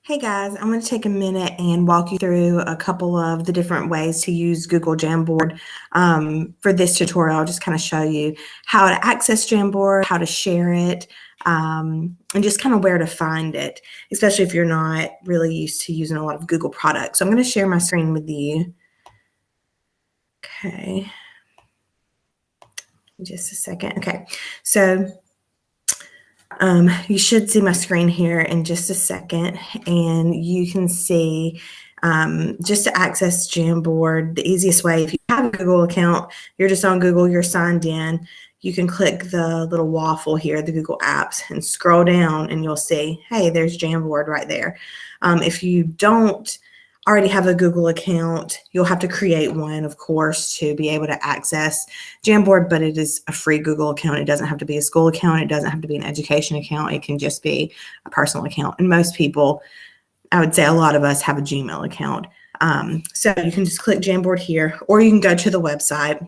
Hey guys, I'm going to take a minute and walk you through a couple of the different ways to use Google Jamboard. For this tutorial, I'll just kind of show you how to access Jamboard, how to share it, and just kind of where to find it, especially if you're not really used to using a lot of Google products. So I'm going to share my screen with you. Okay, just a second. Okay, so you should see my screen here in just a second, and you can see just to access Jamboard, the easiest way, if you have a Google account, you're just on Google, you're signed in, you can click the little waffle here, the Google Apps, and scroll down and you'll see, hey, there's Jamboard right there. If you don't already have a Google account, you'll have to create one, of course, to be able to access Jamboard, but it is a free Google account. It doesn't have to be a school account. It doesn't have to be an education account. It can just be a personal account. And most people, I would say a lot of us, have a Gmail account. So you can just click Jamboard here, or you can go to the website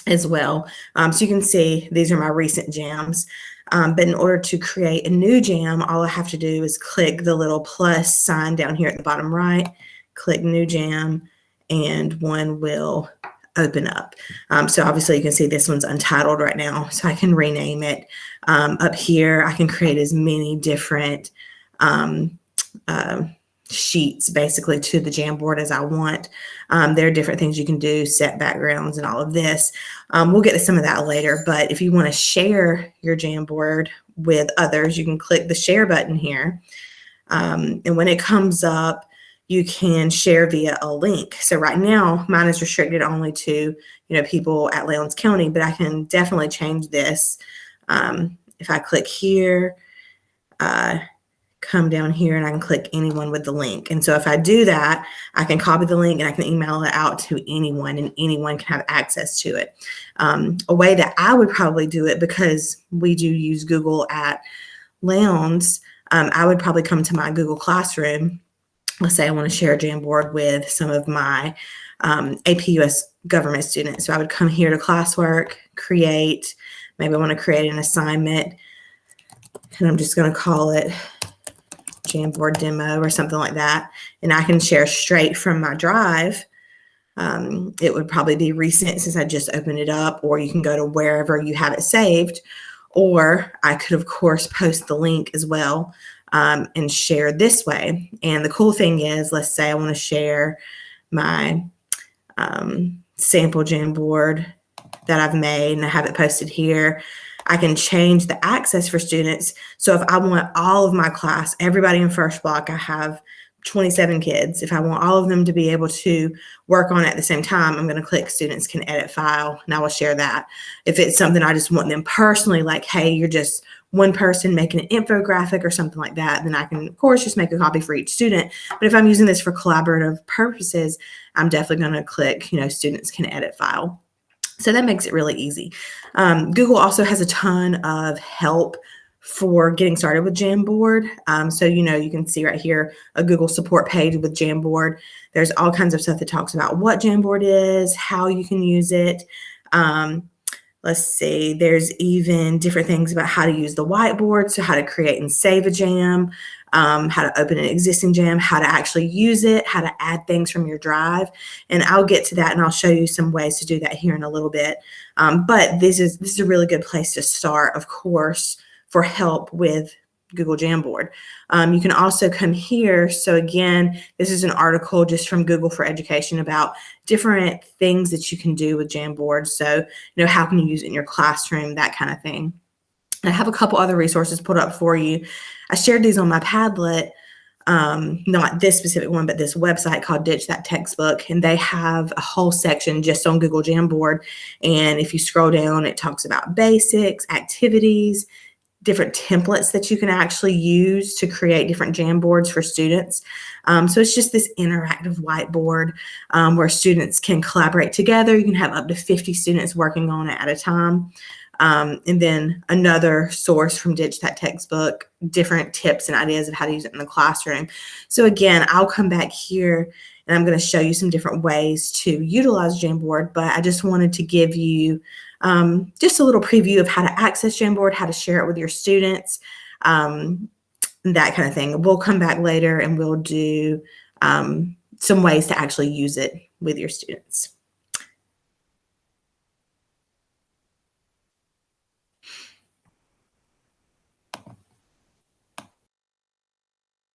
as well. So you can see these are my recent jams. But in order to create a new jam, all I have to do is click the little plus sign down here at the bottom right, click new jam, and one will open up. So obviously you can see this one's untitled right now, so I can rename it. Up here, I can create as many different sheets basically to the Jamboard as I want. There are different things you can do, set backgrounds and all of this. We'll get to some of that later, but if you want to share your Jamboard with others, you can click the share button here. And when it comes up, you can share via a link. So right now, mine is restricted only to people at Lowndes County, but I can definitely change this. If I click here, come down here, and I can click anyone with the link. And so if I do that, I can copy the link and I can email it out to anyone, and anyone can have access to it. A way that I would probably do it, because we do use Google at Lowndes, I would probably come to my Google Classroom. Let's say I want to share Jamboard with some of my APUS government students. So I would come here to classwork, create, maybe I want to create an assignment, and I'm just going to call it Jamboard demo or something like that. And I can share straight from my drive. It would probably be recent since I just opened it up, or you can go to wherever you have it saved, or I could, of course, post the link as well. And share this way. And the cool thing is, let's say I want to share my sample Jamboard that I've made and I have it posted here. I can change the access for students. So if I want all of my class, everybody in first block, I have 27 kids. If I want all of them to be able to work on it at the same time, I'm going to click students can edit file, and I will share that. If it's something I just want them personally, like, hey, you're just one person making an infographic or something like that, then I can, of course, just make a copy for each student. But if I'm using this for collaborative purposes, I'm definitely going to click, students can edit file. So that makes it really easy. Google also has a ton of help for getting started with Jamboard. So, you can see right here a Google support page with Jamboard. There's all kinds of stuff that talks about what Jamboard is, how you can use it. Let's see, there's even different things about how to use the whiteboard, so how to create and save a jam, how to open an existing jam, how to actually use it, how to add things from your drive. And I'll get to that, and I'll show you some ways to do that here in a little bit. But this is a really good place to start, of course, for help with Google Jamboard. You can also come here. So again, this is an article just from Google for Education about different things that you can do with Jamboard. So, how can you use it in your classroom, that kind of thing. I have a couple other resources put up for you. I shared these on my Padlet, not this specific one, but this website called Ditch That Textbook, and they have a whole section just on Google Jamboard. And if you scroll down, it talks about basics, activities, different templates that you can actually use to create different Jamboards for students. So it's just this interactive whiteboard where students can collaborate together. You can have up to 50 students working on it at a time. And then another source from Ditch That Textbook, different tips and ideas of how to use it in the classroom. So again, I'll come back here and I'm going to show you some different ways to utilize Jamboard, but I just wanted to give you just a little preview of how to access Jamboard, how to share it with your students. And that kind of thing. We'll come back later and we'll do some ways to actually use it with your students.